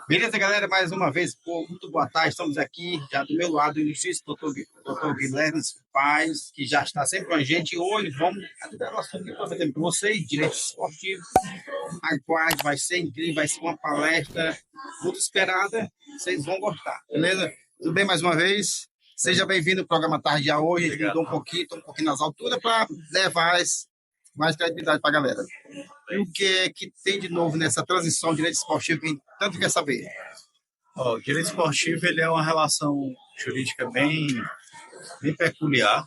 Beleza, galera? Mais uma vez, pô, muito boa tarde. Estamos aqui, já do meu lado, o ilustríssimo doutor Guilherme Paz, que já está sempre com a gente. Hoje vamos dar o assunto que eu estou com vocês, direito esportivo. Aguarde, vai ser incrível, vai ser uma palestra muito esperada. Vocês vão gostar, beleza? Tudo bem mais uma vez? Seja bem-vindo ao programa Tarde hoje. A gente mudou um pouquinho, estou um pouquinho nas alturas para levar mais credibilidade para a galera. E o que é que tem de novo nessa transição de direito esportivo que a gente tanto quer saber? O direito esportivo ele é uma relação jurídica bem peculiar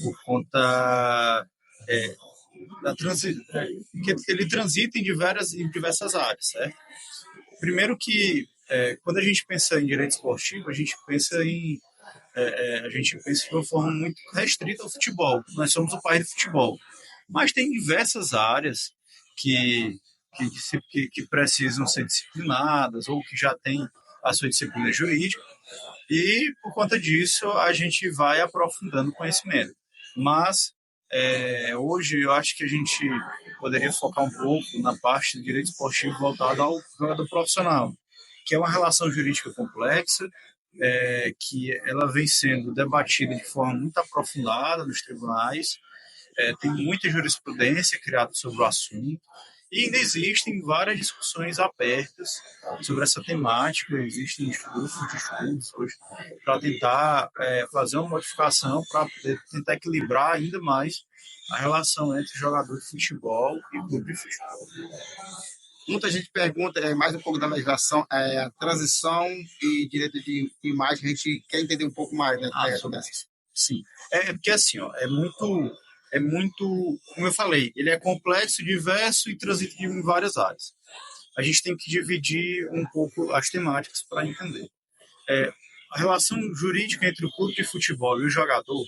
por conta que ele transita em diversas áreas, certo? Primeiro que quando a gente pensa em direito esportivo, a gente pensa de uma forma muito restrita ao futebol. Nós somos o país do futebol, mas tem diversas áreas que que precisam ser disciplinadas ou que já têm a sua disciplina jurídica, e por conta disso a gente vai aprofundando o conhecimento. Mas hoje eu acho que a gente poderia focar um pouco na parte do direito esportivo voltado ao jogador profissional, que é uma relação jurídica complexa, que ela vem sendo debatida de forma muito aprofundada nos tribunais, tem muita jurisprudência criada sobre o assunto, e ainda existem várias discussões abertas sobre essa temática. Existem grupos de estudos hoje para tentar fazer uma modificação para poder tentar equilibrar ainda mais a relação entre jogador de futebol e clube de futebol. Muita gente pergunta mais um pouco da legislação, a transição e direito de imagem, a gente quer entender um pouco mais, né? Sim. Porque assim, ó, é muito, como eu falei, ele é complexo, diverso e transita em várias áreas. A gente tem que dividir um pouco as temáticas para entender. A relação jurídica entre o clube de futebol e o jogador,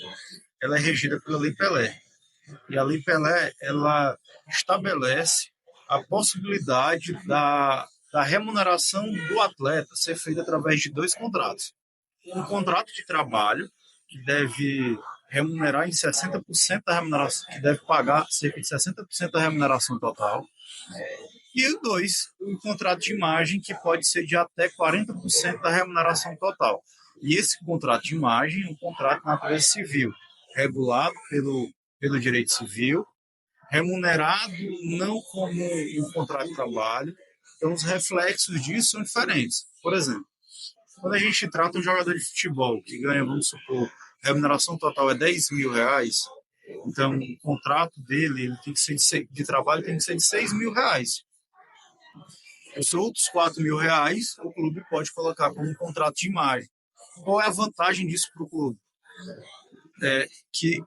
ela é regida pela Lei Pelé. E a Lei Pelé, ela estabelece a possibilidade da remuneração do atleta ser feita através de dois contratos. Um contrato de trabalho, que deve remunerar em 60% da remuneração, que deve pagar cerca de 60% da remuneração total. E dois, um contrato de imagem, que pode ser de até 40% da remuneração total. E esse contrato de imagem é um contrato de natureza civil, regulado pelo direito civil, remunerado não como um contrato de trabalho. Então, os reflexos disso são diferentes. Por exemplo, quando a gente trata um jogador de futebol que ganha, vamos supor, a remuneração total é R$10.000, então o contrato dele ele tem que ser de trabalho tem que ser de R$6.000. Os outros R$4.000 o clube pode colocar como um contrato de imagem. Qual é a vantagem disso para o clube? Que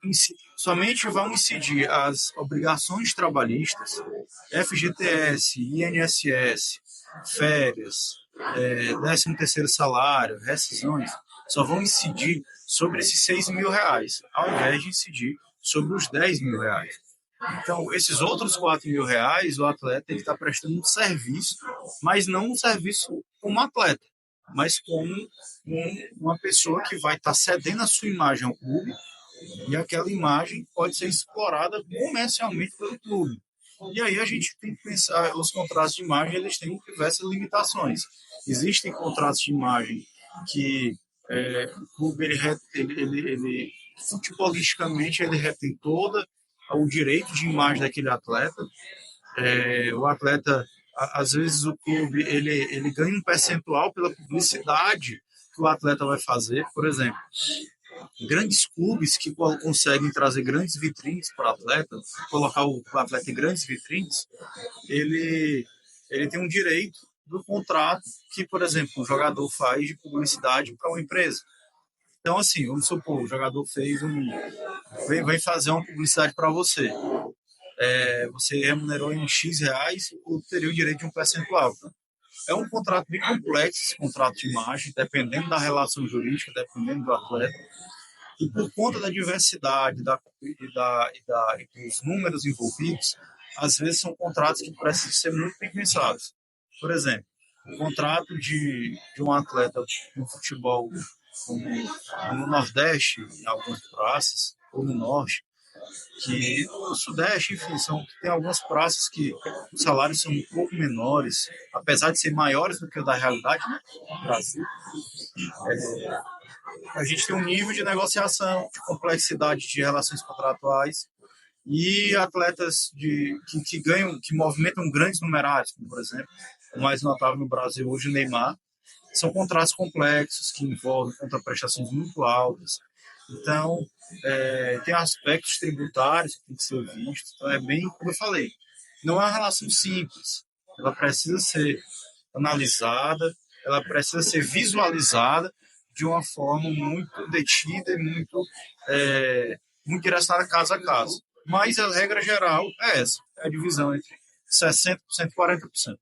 somente vão incidir as obrigações trabalhistas, FGTS, INSS, férias, 13º salário, rescisões, só vão incidir sobre esses R$6.000, ao invés de incidir sobre os R$10.000. Então, esses outros R$4.000, o atleta tem que estar prestando um serviço, mas não um serviço como atleta, mas como uma pessoa que vai estar cedendo a sua imagem ao clube, e aquela imagem pode ser explorada comercialmente pelo clube. E aí a gente tem que pensar, os contratos de imagem eles têm diversas limitações. Existem contratos de imagem que o clube ele futebolisticamente ele retém todo o direito de imagem daquele atleta. O atleta, às vezes o clube ele ganha um percentual pela publicidade que o atleta vai fazer. Por exemplo, grandes clubes que conseguem trazer grandes vitrines para o atleta, colocar o atleta em grandes vitrines, ele tem um direito do contrato que, por exemplo, um jogador faz de publicidade para uma empresa. Então, assim, vamos supor, o jogador vem fazer uma publicidade para você. Você remunerou em X reais, teria o direito de um percentual. É um contrato bem complexo, esse contrato de imagem, dependendo da relação jurídica, dependendo do atleta. E por conta da diversidade e dos números envolvidos, às vezes são contratos que precisam ser muito bem pensados. Por exemplo, o contrato de um atleta no futebol no Nordeste, em algumas praças, ou no Norte, que no Sudeste, enfim, tem algumas praças que os salários são um pouco menores, apesar de ser maiores do que o da realidade, né, no Brasil. A gente tem um nível de negociação, de complexidade de relações contratuais e atletas que ganham, que movimentam grandes numerários, como por exemplo, o mais notável no Brasil hoje, o Neymar, são contratos complexos que envolvem contraprestações muito altas. Então, tem aspectos tributários que tem que ser vistos. Então, é bem, como eu falei, não é uma relação simples. Ela precisa ser analisada, ela precisa ser visualizada de uma forma muito detida e muito direcionada caso a caso. Mas a regra geral é essa, é a divisão entre 60% e 40%.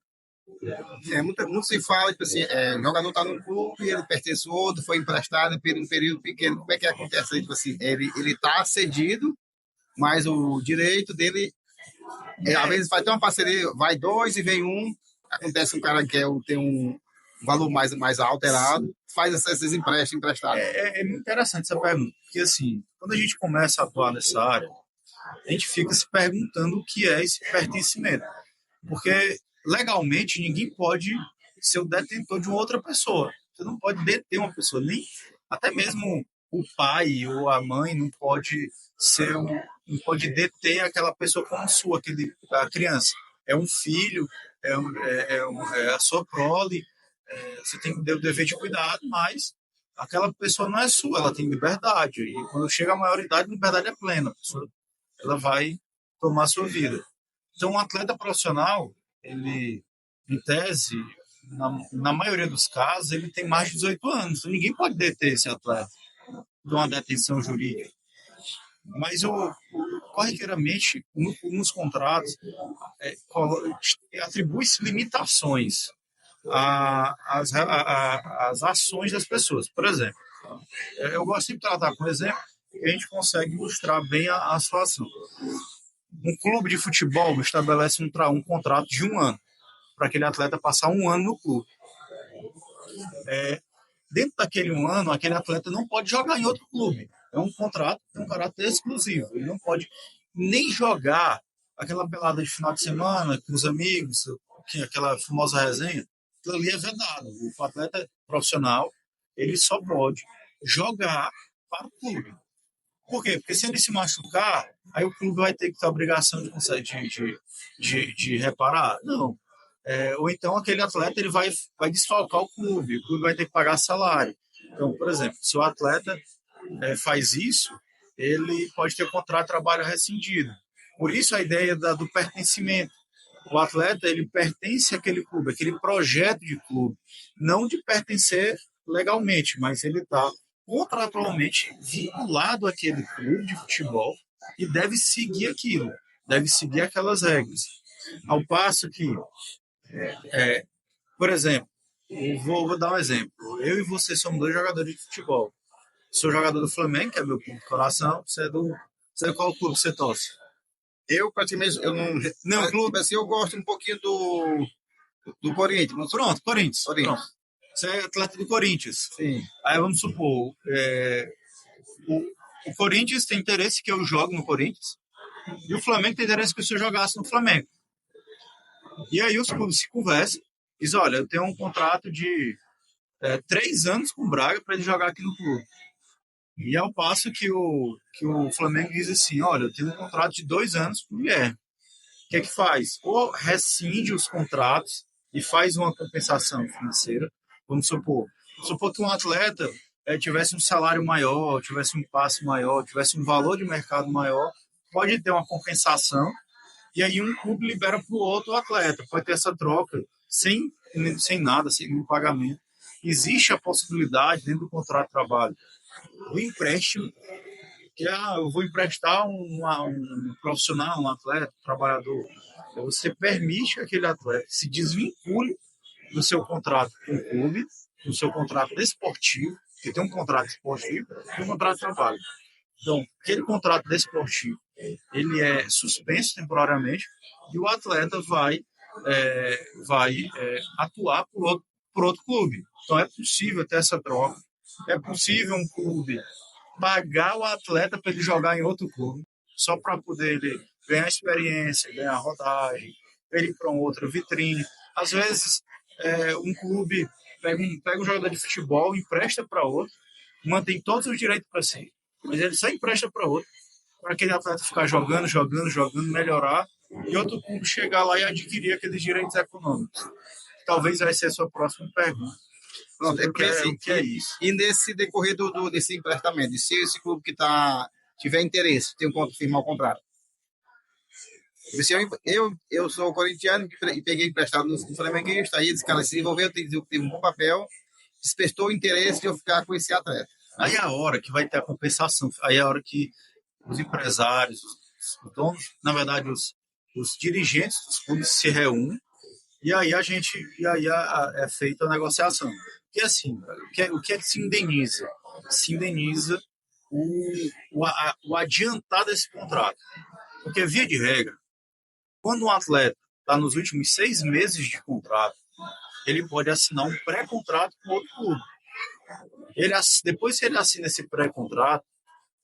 Muito se fala, tipo assim, o jogador está num clube, ele pertence a outro, foi emprestado por um período pequeno. Como é que acontece aí? Tipo assim, ele está cedido, mas o direito dele, às vezes vai ter uma parceria, vai dois e vem um, acontece um cara que tem um valor mais alterado, faz esses emprestados. É muito interessante essa pergunta, porque assim, quando a gente começa a atuar nessa área, a gente fica se perguntando o que é esse pertencimento. Porque legalmente ninguém pode ser o detentor de uma outra pessoa. Você não pode deter uma pessoa, nem até mesmo o pai ou a mãe não pode não pode deter aquela pessoa como sua, a criança. É um filho, é a sua prole, você tem o dever de cuidado, mas aquela pessoa não é sua, ela tem liberdade. E quando chega a maioridade, a liberdade é plena. A pessoa, ela vai tomar a sua vida. Então, um atleta profissional, ele, em tese, na maioria dos casos, ele tem mais de 18 anos. Então, ninguém pode deter esse atleta de uma detenção jurídica. Mas, corriqueiramente, nos contratos, atribui-se limitações às ações das pessoas. Por exemplo, eu gosto de tratar com exemplo que a gente consegue ilustrar bem a situação. Um clube de futebol estabelece um contrato de 1 ano para aquele atleta passar 1 ano no clube. Dentro daquele 1 ano, aquele atleta não pode jogar em outro clube. É um contrato com um caráter exclusivo. Ele não pode nem jogar aquela pelada de final de semana com os amigos, aquela famosa resenha. Aquilo ali é vedado. O atleta profissional, ele só pode jogar para o clube. Por quê? Porque se ele se machucar, aí o clube vai ter que ter a obrigação de reparar? Não. Ou então aquele atleta ele vai desfalcar o clube vai ter que pagar salário. Então, por exemplo, se o atleta faz isso, ele pode ter o contrato de trabalho rescindido. Por isso a ideia do pertencimento. O atleta ele pertence àquele clube, àquele projeto de clube, não de pertencer legalmente, mas ele está contratualmente vinculado àquele clube de futebol e deve seguir aquilo, deve seguir aquelas regras. Ao passo que, por exemplo, vou dar um exemplo. Eu e você somos 2 jogadores de futebol. Sou jogador do Flamengo, que é meu clube de coração. Você é de qual clube você torce? Eu, praticamente, eu não clube assim, eu gosto um pouquinho do Corinthians. Pronto, Corinthians. Pronto. Você é atleta do Corinthians. Sim. Aí vamos supor, o Corinthians tem interesse que eu jogue no Corinthians e o Flamengo tem interesse que eu jogasse no Flamengo. E aí os clubes se conversam e dizem, olha, eu tenho um contrato de 3 anos com o Braga para ele jogar aqui no clube. E ao passo que o Flamengo diz assim, olha, eu tenho um contrato de 2 anos com o Guilherme. O que é que faz? Ou rescinde os contratos e faz uma compensação financeira. Vamos supor que um atleta tivesse um salário maior, tivesse um passe maior, tivesse um valor de mercado maior, pode ter uma compensação e aí um clube libera para o outro atleta. Pode ter essa troca sem nada, sem nenhum pagamento. Existe a possibilidade, dentro do contrato de trabalho, do empréstimo, que eu vou emprestar um profissional, um atleta, um trabalhador. Você permite que aquele atleta se desvincule do seu contrato com o clube, do seu contrato desportivo, que tem um contrato esportivo e um contrato de trabalho. Então, aquele contrato desportivo, ele é suspenso temporariamente e o atleta vai atuar por outro clube. Então, é possível ter essa troca. É possível um clube pagar o atleta para ele jogar em outro clube. só para poder ele ganhar experiência, ganhar rodagem, ele ir para uma outra vitrine. Às vezes, um clube pega um jogador de futebol, empresta para outro, mantém todos os direitos para si, mas ele só empresta para outro, para aquele atleta ficar jogando, melhorar, e outro clube chegar lá e adquirir aqueles direitos econômicos. Talvez vai ser a sua próxima pergunta. Pronto, é porque assim, O que é isso? e nesse decorrer desse emprestamento, se esse clube que tiver interesse, tem como firmar o contrato. Se eu sou corintiano e peguei emprestado no flamenguista, aí esse cara se desenvolveu, teve um bom papel, despertou o interesse de eu ficar com esse atleta. Aí é a hora que vai ter a compensação, aí é a hora que os empresários, os donos, na verdade, os dirigentes dos clubes se reúnem, e aí é feita a negociação. Porque assim, o que é que se indeniza? Se indeniza o adiantar desse contrato. Porque, via de regra, quando um atleta está nos últimos 6 meses de contrato, ele pode assinar um pré-contrato com outro clube. Depois que ele assina esse pré-contrato,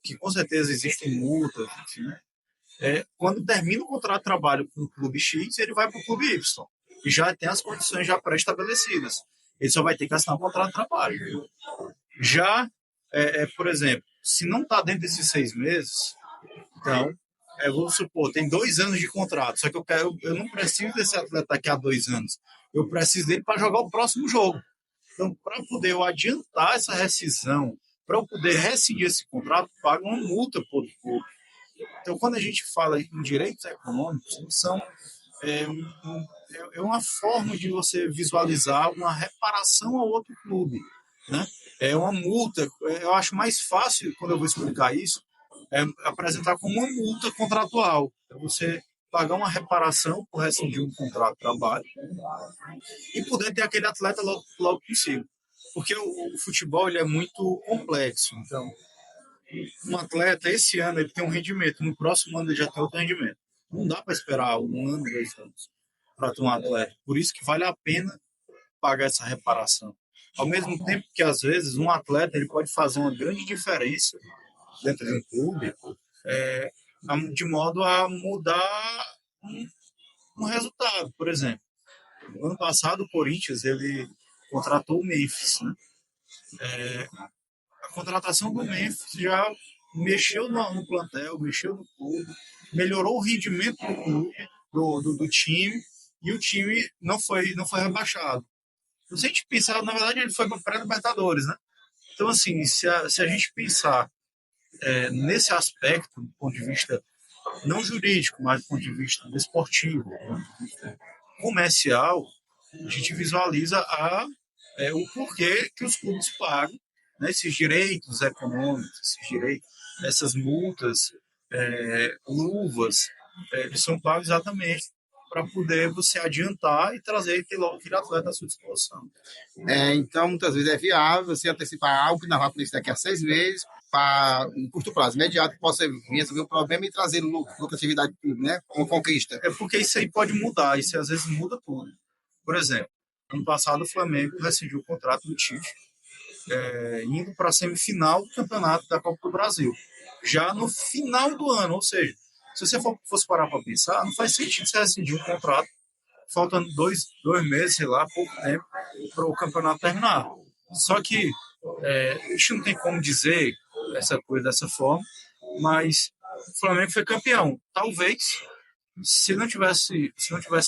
que com certeza existem multas, enfim, quando termina o contrato de trabalho com o clube X, ele vai para o clube Y. E já tem as condições já pré-estabelecidas. Ele só vai ter que assinar o contrato de trabalho. Já, por exemplo, se não está dentro desses 6 meses, então, vou supor, tem 2 anos de contrato, só que eu não preciso desse atleta daqui a 2 anos. Eu preciso dele para jogar o próximo jogo. Então, para poder eu adiantar essa rescisão, para eu poder rescindir esse contrato, paga uma multa por clube. Então, quando a gente fala em direitos econômicos, é uma forma de você visualizar uma reparação ao outro clube, né? É uma multa. Eu acho mais fácil, quando eu vou explicar isso, apresentar como uma multa contratual. É você pagar uma reparação por rescindir um contrato de trabalho e poder ter aquele atleta logo consigo. Porque o futebol ele é muito complexo. Então, um atleta, esse ano, ele tem um rendimento, no próximo ano ele já tem outro rendimento. Não dá para esperar 1 ano, 2 anos para ter um atleta. Por isso que vale a pena pagar essa reparação. Ao mesmo tempo que, às vezes, um atleta ele pode fazer uma grande diferença dentro de um clube, de modo a mudar um resultado. Por exemplo, no ano passado, o Corinthians ele contratou o Memphis, né? A contratação do Memphis já mexeu no plantel, mexeu no clube, melhorou o rendimento do clube, do time, e o time não foi rebaixado. Se a gente pensar, na verdade, ele foi para pré-Libertadores, né? Então, assim, se a gente pensar nesse aspecto, do ponto de vista não jurídico, mas do ponto de vista desportivo, comercial, a gente visualiza o porquê que os clubes pagam, né, esses direitos econômicos, esses direitos, essas multas, luvas, eles são pagos exatamente para poder você adiantar e trazer aquele atleta à sua disposição. Então, muitas vezes é viável você antecipar algo que não vai acontecer daqui a 6 meses, para um curto prazo imediato, que possa resolver o problema e trazer lucratividade, né, como conquista. É porque isso aí pode mudar, isso às vezes muda tudo. Por exemplo, ano passado o Flamengo rescindiu o contrato do Tite, indo para a semifinal do campeonato da Copa do Brasil. Já no final do ano, ou seja, se você fosse parar para pensar, não faz sentido você rescindir um contrato faltando 2 meses, sei lá, pouco tempo, para o campeonato terminar. Só que a gente não tem como dizer essa coisa dessa forma, mas o Flamengo foi campeão. Talvez, se não tivesse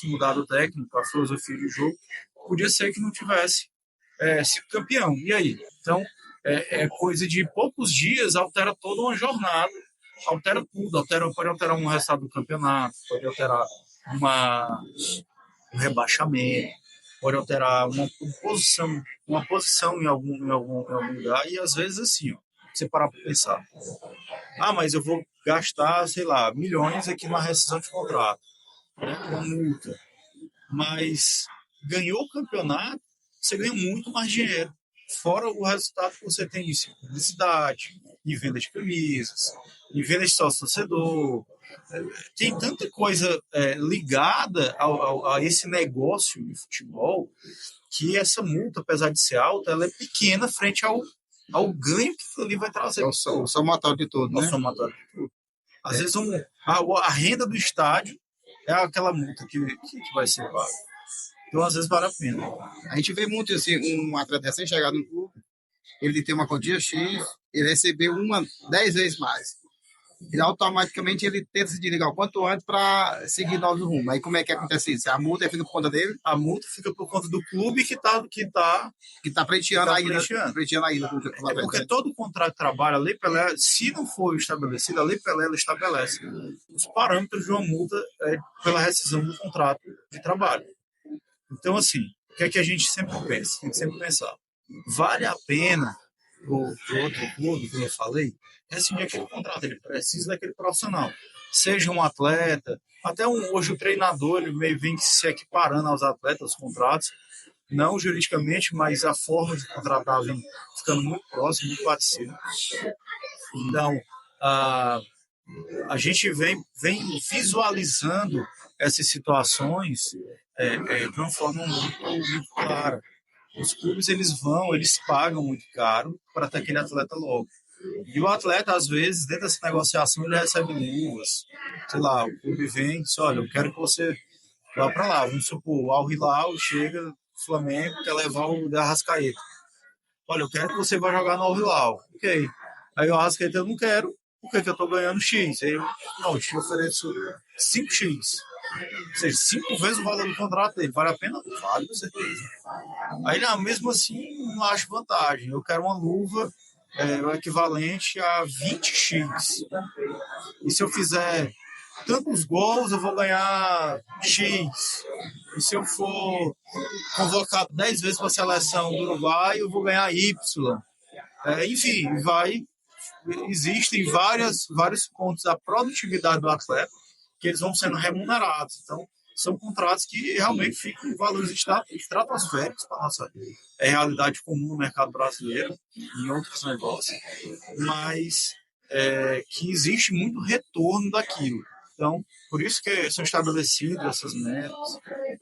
mudado o técnico, a filosofia de jogo, podia ser que não tivesse sido campeão. E aí? Então, coisa de poucos dias, altera toda uma jornada, altera tudo, pode alterar um resultado do campeonato, pode alterar um rebaixamento, pode alterar uma posição em algum lugar, e às vezes assim, ó, você parar para pensar, mas eu vou gastar, sei lá, milhões aqui na rescisão de contrato, né, uma multa, mas ganhou o campeonato, você ganha muito mais dinheiro, fora o resultado que você tem em publicidade, em venda de camisas, em venda de sócio-torcedor. Tem tanta coisa ligada a esse negócio de futebol que essa multa, apesar de ser alta, ela é pequena frente ao ganho que aquilo ali vai trazer. É o somatório de tudo, né? É o somatório de tudo. Às vezes a renda do estádio é aquela multa que vai ser paga. Então, às vezes, vale a pena. A gente vê muito assim, um atleta recém-chegado no clube, ele tem uma quantia X, ele recebeu 10 vezes mais. E automaticamente ele tenta se desligar o quanto antes para seguir novos rumos. Aí como é que acontece isso? A multa é feita por conta dele? A multa fica por conta do clube que tá pleiteando a ida. É porque todo contrato de trabalho, a Lei Pelé, se não for estabelecida, a Lei Pelé ela estabelece os parâmetros de uma multa pela rescisão do contrato de trabalho. Então, assim, o que é que a gente sempre pensa? Tem que sempre pensar. Vale a pena para o outro clube, como eu falei, rescindir aquele contrato. Ele precisa daquele profissional. Seja um atleta, até hoje o treinador, ele meio vem se equiparando aos atletas, os contratos, não juridicamente, mas a forma de contratar vem ficando muito próximo, muito parecido. Então, a gente vem visualizando essas situações de uma forma muito clara. Os clubes eles pagam muito caro para ter aquele atleta logo. E o atleta, às vezes, dentro dessa negociação, ele recebe luvas. Sei lá, o clube vem e diz, olha, eu quero que você vá para lá. Vamos supor, o Al Hilal chega, o Flamengo quer levar o Arrascaeta. Olha, eu quero que você vá jogar no Al Hilal. Ok. Aí o Arrascaeta, eu não quero, porque eu estou ganhando X. Aí não, eu te ofereço 5X. Ou seja, 5 vezes o valor do contrato dele. Vale a pena? Vale, com certeza. Aí, não, mesmo assim, não acho vantagem. Eu quero uma luva o equivalente a 20x. E se eu fizer tantos gols, eu vou ganhar X. E se eu for convocado 10 vezes para a seleção do Uruguai, eu vou ganhar Y. Enfim, existem vários pontos da produtividade do atleta que eles vão sendo remunerados. Então, são contratos que realmente ficam em valores estratosféricos para a nossa realidade comum no mercado brasileiro e em outros negócios, mas que existe muito retorno daquilo. Então, por isso que são estabelecidas essas metas,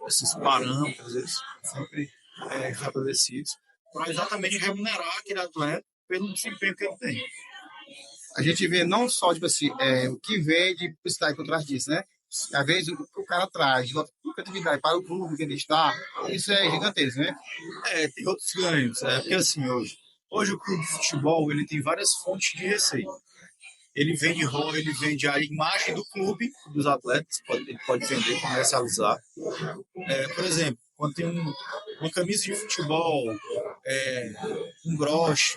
esses parâmetros, eles sempre estabelecidos, para exatamente remunerar aquele atleta pelo desempenho que ele tem. A gente vê não só tipo assim, o que vem de publicidade por trás disso, né? Às vezes o cara traz de lucratividade para o clube que ele está, isso é gigantesco, né? Tem outros ganhos. Porque assim, hoje o clube de futebol ele tem várias fontes de receita. Ele vende a imagem do clube, dos atletas, ele pode vender, comercializar. Por exemplo, quando tem uma camisa de futebol, um broche,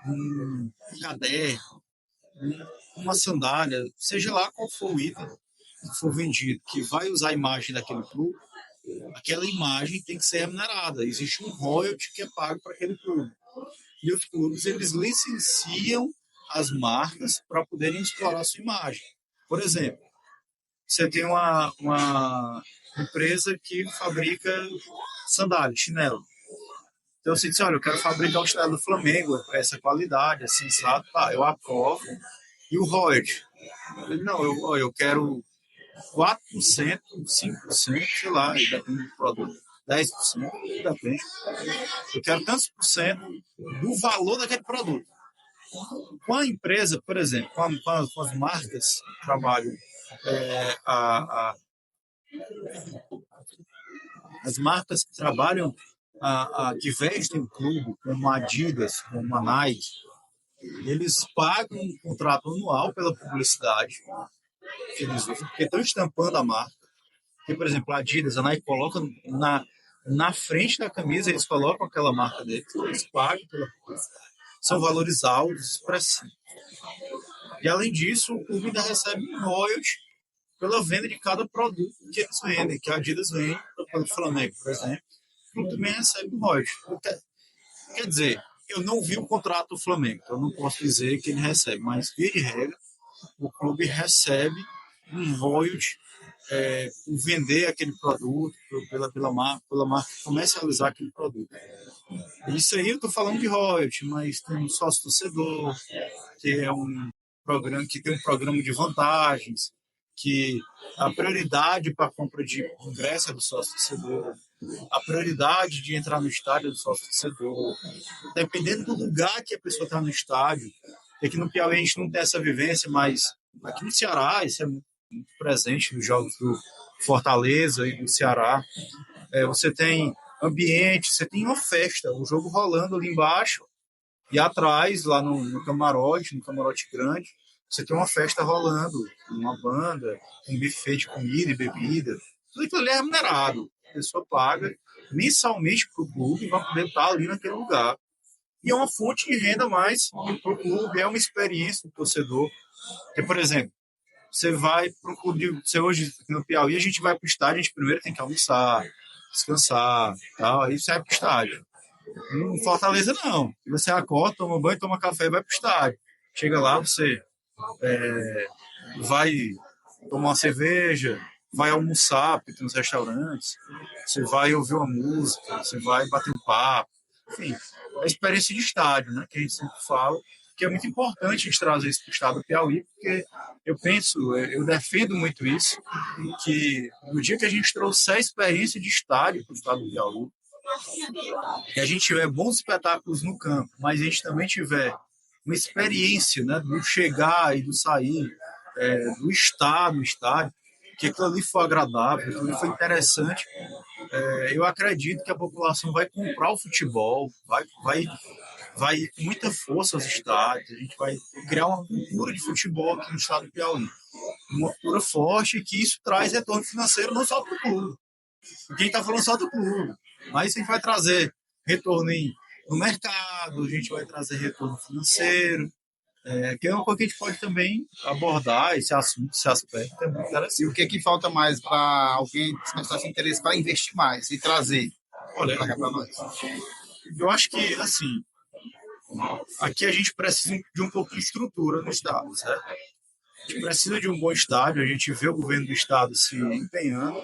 um caderno, uma sandália, seja lá qual for o item que for vendido, que vai usar a imagem daquele clube, aquela imagem tem que ser remunerada. Existe um royalty que é pago para aquele clube. E os clubes, eles licenciam as marcas para poderem explorar a sua imagem. Por exemplo, você tem uma empresa que fabrica sandália, chinelo. Então você diz, olha, eu quero fabricar o chinelo do Flamengo, essa qualidade, assim, sabe? Eu aprovo. E o royalty? Não, eu quero 4%, 5%, sei lá, depende do produto. 10%, depende. Eu quero tantos por cento do valor daquele produto. Com a empresa, por exemplo, com as marcas que trabalham, as marcas que trabalham, que vestem o clube, como a Adidas, como a Nike, eles pagam um contrato anual pela publicidade que eles usam, porque estão estampando a marca. Porque, por exemplo, a Adidas, a Nike coloca na frente da camisa, eles colocam aquela marca deles, eles pagam pela publicidade. São valores altos, expressivos. E, além disso, o clube ainda recebe um royalty pela venda de cada produto que eles vendem, que a Adidas vende pelo Flamengo, por exemplo. O clube também recebe um royalty. Quer dizer, eu não vi o contrato do Flamengo, então eu não posso dizer que ele recebe, mas, via de regra, o clube recebe um royalty por vender aquele produto, pela marca comercializar aquele produto. Isso aí eu estou falando de royalty, mas tem um sócio-torcedor, que é um programa que tem um programa de vantagens, que a prioridade para a compra de ingresso é do sócio-torcedor, a prioridade de entrar no estádio é do sócio-torcedor. Dependendo do lugar que a pessoa está no estádio, aqui no Piauí a gente não tem essa vivência, mas Aqui no Ceará, isso é muito presente nos jogos do Fortaleza e do Ceará. Você tem ambiente, você tem uma festa, o jogo rolando ali embaixo e atrás, lá no camarote grande, você tem uma festa rolando, uma banda, um buffet de comida e bebida. Tudo aquilo ali é remunerado. A pessoa paga mensalmente para o clube e vai poder estar ali naquele lugar. E é uma fonte de renda mais para o clube, é uma experiência do torcedor. Porque, por exemplo, você vai para o clube, você hoje no Piauí, a gente vai para o estádio, a gente primeiro tem que almoçar, descansar, tal, aí você vai para o estádio. Em Fortaleza, não. Você acorda, toma banho, toma café e vai para o estádio. Chega lá, você vai tomar uma cerveja, vai almoçar, porque tem uns restaurantes, você vai ouvir uma música, você vai bater um papo. Enfim, é a experiência de estádio, né, que a gente sempre fala, que é muito importante a gente trazer isso para o estado do Piauí, porque eu penso, eu defendo muito isso, que no dia que a gente trouxer a experiência de estádio para o estado do Piauí, que a gente tiver bons espetáculos no campo, mas a gente também tiver uma experiência, né, do chegar e do sair, do estar no estádio, que aquilo ali foi agradável, aquilo ali foi interessante. Eu acredito que a população vai comprar o futebol, vai com muita força aos estádios, a gente vai criar uma cultura de futebol aqui no estado do Piauí. Uma cultura forte, que isso traz retorno financeiro não só para o clube. Quem está falando só do clube, mas a gente vai trazer retorno no mercado, a gente vai trazer retorno financeiro, que é uma coisa que a gente pode também abordar esse assunto, esse aspecto. É muito E interessante. o que é que falta mais para alguém manifestar esse interesse para investir mais e trazer Olha, para cá para nós? eu acho que, assim, aqui a gente precisa de um pouco de estrutura no Estado, certo? A gente precisa de um bom estádio, a gente vê o governo do Estado se empenhando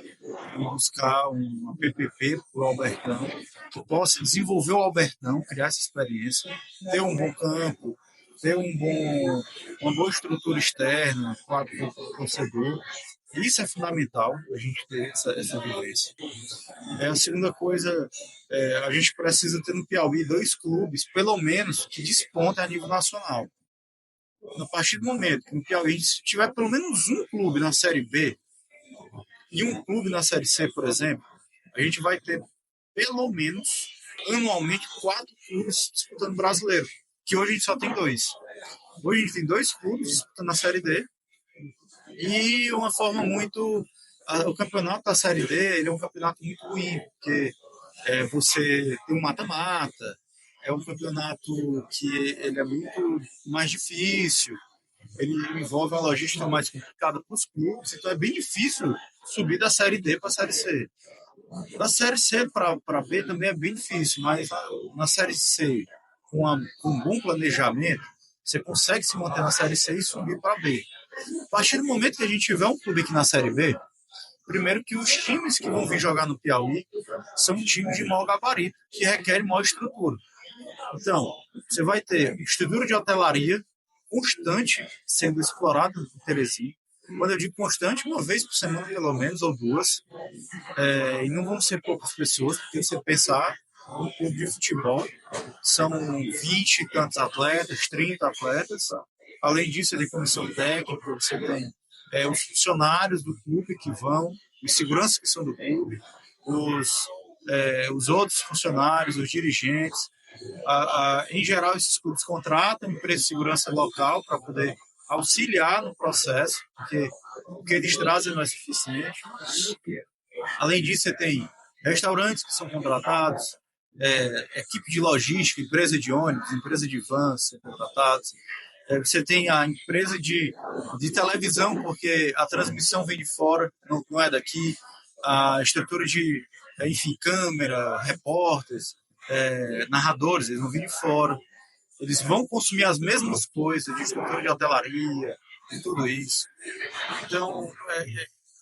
em buscar uma PPP para o Albertão, que possa desenvolver o Albertão, criar essa experiência, ter um bom campo, ter uma boa estrutura externa para o torcedor. Isso é fundamental, a gente ter essa vivência. A segunda coisa, a gente precisa ter no Piauí 2 clubes, pelo menos, que despontem a nível nacional. A partir do momento que no Piauí se tiver pelo menos um clube na Série B e um clube na Série C, por exemplo, a gente vai ter pelo menos anualmente 4 clubes disputando brasileiro, que hoje a gente só tem 2. Hoje a gente tem 2 clubes disputando a Série D e uma forma muito. O campeonato da Série D ele é um campeonato muito ruim, porque você tem um mata-mata, é um campeonato que ele é muito mais difícil, ele envolve uma logística mais complicada para os clubes, então é bem difícil subir da Série D para a Série C. Da Série C para B também é bem difícil, mas na Série C, com um bom planejamento, você consegue se manter na Série C e subir para B. A partir do momento que a gente tiver um clube aqui na Série B, primeiro que os times que vão vir jogar no Piauí são times de maior gabarito, que requerem maior estrutura. Então, você vai ter estrutura de hotelaria constante sendo explorada no Teresina. Quando eu digo constante, uma vez por semana, pelo menos, ou 2. E não vão ser poucas pessoas, porque você pensar no clube de futebol, são 20 e tantos atletas, 30 atletas. Além disso, você tem comissão técnica, você tem os funcionários do clube que vão, os seguranças que são do clube, os outros funcionários, os dirigentes. Em geral, esses clubes contratam empresa de segurança local para poder auxiliar no processo, porque o que eles trazem não é suficiente. Além disso, você tem restaurantes que são contratados, equipe de logística, empresa de ônibus, empresa de vans são contratados. Você tem a empresa de televisão, porque a transmissão vem de fora, não é daqui. A estrutura de, enfim, câmera, repórteres, narradores, eles vão vir de fora. Eles vão consumir as mesmas coisas de estrutura de hotelaria e tudo isso. Então,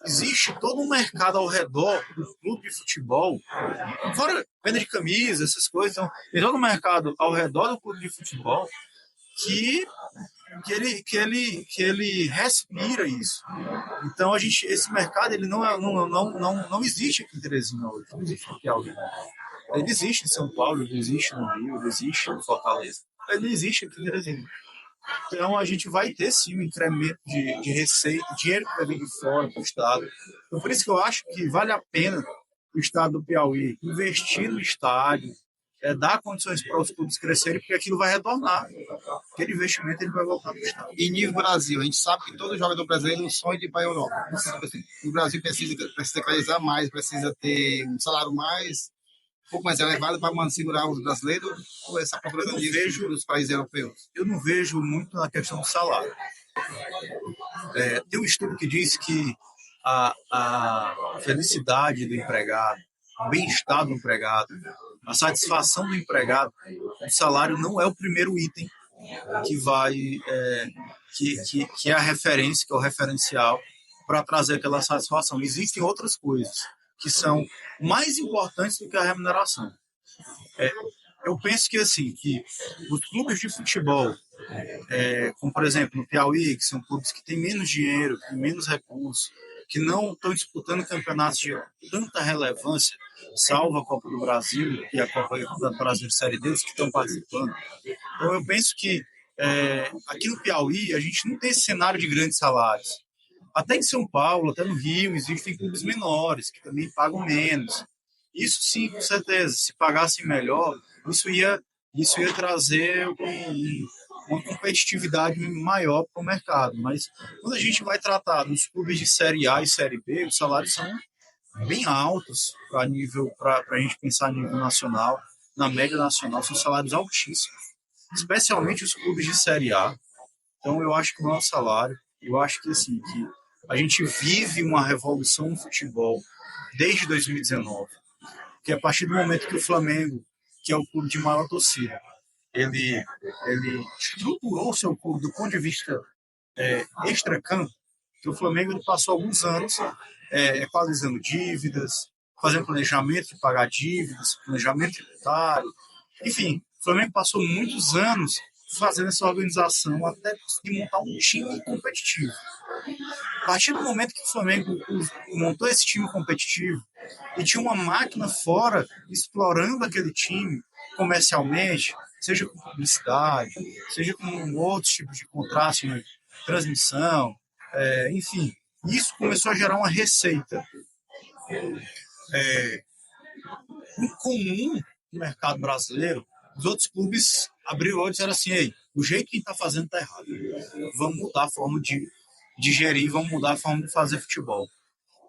existe todo um mercado ao redor do clube de futebol, fora venda de camisa, essas coisas. Então, tem todo um mercado ao redor do clube de futebol que ele respira isso. Então esse mercado ele não existe aqui em Teresina hoje, não existe aqui em Piauí. Ele existe em São Paulo, ele existe no Rio, ele existe em Fortaleza. Ele existe aqui em Teresina. Então, a gente vai ter, sim, um incremento de receita, dinheiro que vai vir de fora para o Estado. Então, por isso que eu acho que vale a pena o Estado do Piauí investir no estádio, dar condições para os clubes crescerem, porque aquilo vai retornar. Aquele investimento ele vai voltar para o Estado. E nível Brasil, a gente sabe que todo jogador brasileiro sonha de ir para a Europa. O Brasil precisa equalizar mais, precisa ter um salário um pouco mais elevado para segurar os brasileiros ou essa procura dos países europeus? Eu não vejo muito na questão do salário. Tem um estudo que diz que a felicidade do empregado, o bem-estar do empregado, a satisfação do empregado, o salário não é o primeiro item que vai que é a referência, que é o referencial para trazer aquela satisfação. Existem outras coisas que são mais importantes do que a remuneração. Eu penso que assim, que os clubes de futebol, como por exemplo no Piauí, que são clubes que têm menos dinheiro, têm menos recursos, que não estão disputando campeonatos de tanta relevância, salvo a Copa do Brasil e a Copa do Brasil de Série D, que estão participando. Então eu penso que aqui no Piauí a gente não tem esse cenário de grandes salários. Até em São Paulo, até no Rio, existem clubes menores que também pagam menos. Isso sim, com certeza. Se pagassem melhor, isso ia trazer uma competitividade maior para o mercado. Mas quando a gente vai tratar dos clubes de Série A e Série B, os salários são bem altos para a gente pensar a nível nacional. Na média nacional, são salários altíssimos, especialmente os clubes de Série A. Então, eu acho que o nosso salário, eu acho que assim, que a gente vive uma revolução no futebol desde 2019, que a partir do momento que o Flamengo, que é o clube de maior torcida, ele estruturou o seu clube do ponto de vista extracampo, que o Flamengo ele passou alguns anos equalizando dívidas, fazendo planejamento de pagar dívidas, planejamento tributário, enfim, o Flamengo passou muitos anos fazendo essa organização até conseguir montar um time competitivo. A partir do momento que o Flamengo montou esse time competitivo e tinha uma máquina fora explorando aquele time comercialmente, seja com publicidade, seja com outros tipos de contratos, de transmissão, enfim, isso começou a gerar uma receita incomum no mercado brasileiro. Os outros clubes abriram o olho e disseram assim: ei, o jeito que está fazendo está errado. Vamos mudar a forma de gerir, vamos mudar a forma de fazer futebol.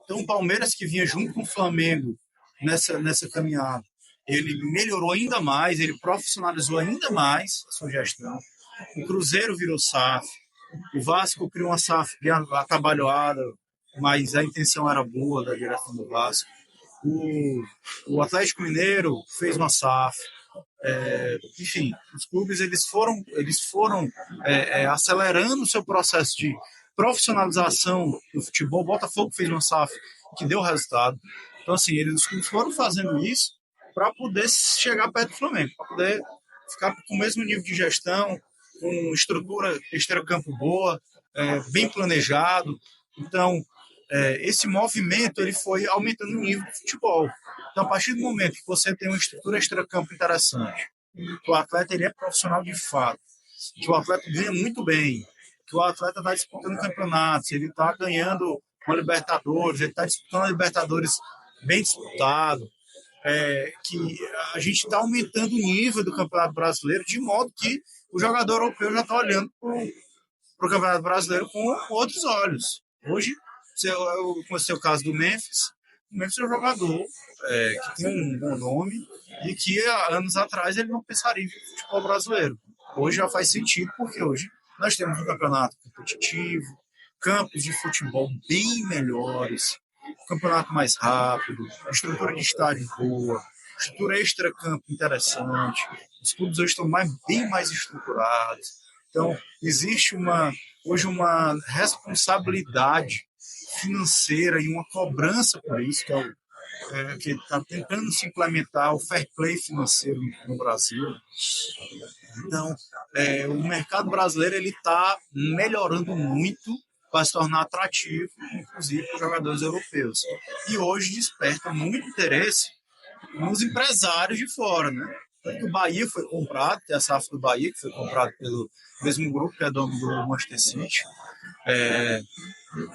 Então, o Palmeiras, que vinha junto com o Flamengo nessa caminhada, ele melhorou ainda mais, ele profissionalizou ainda mais a sua gestão. O Cruzeiro virou SAF, o Vasco criou uma SAF bem atabalhoada, mas a intenção era boa da direção do Vasco. O Atlético Mineiro fez uma SAF. Enfim, os clubes eles foram acelerando o seu processo de profissionalização do futebol. O Botafogo fez uma SAF que deu resultado. Então, assim, os clubes foram fazendo isso para poder chegar perto do Flamengo, para poder ficar com o mesmo nível de gestão, com estrutura extracampo boa, bem planejado. Então, esse movimento ele foi aumentando o nível do futebol. Então, a partir do momento que você tem uma estrutura extracampo interessante, que o atleta ele é profissional de fato, que o atleta ganha muito bem, que o atleta está disputando campeonatos, ele está ganhando uma Libertadores, ele está disputando a Libertadores bem disputado, que a gente está aumentando o nível do Campeonato Brasileiro de modo que o jogador europeu já está olhando para o Campeonato Brasileiro com outros olhos. Hoje, eu conheci o caso do Memphis. O Memphis é um jogador que tem um bom nome e que há anos atrás ele não pensaria em futebol brasileiro. Hoje já faz sentido, porque hoje nós temos um campeonato competitivo, campos de futebol bem melhores, campeonato mais rápido, estrutura de estádio boa, estrutura extra-campo interessante. Os clubes hoje estão bem mais estruturados. Então, existe hoje uma responsabilidade financeira e uma cobrança por isso, que está tentando se implementar o fair play financeiro no Brasil. Então, o mercado brasileiro está melhorando muito para se tornar atrativo, inclusive para os jogadores europeus. E hoje desperta muito interesse nos empresários de fora, né? O Bahia foi comprado, tem a SAF do Bahia, que foi comprado pelo mesmo grupo que é dono do Manchester City.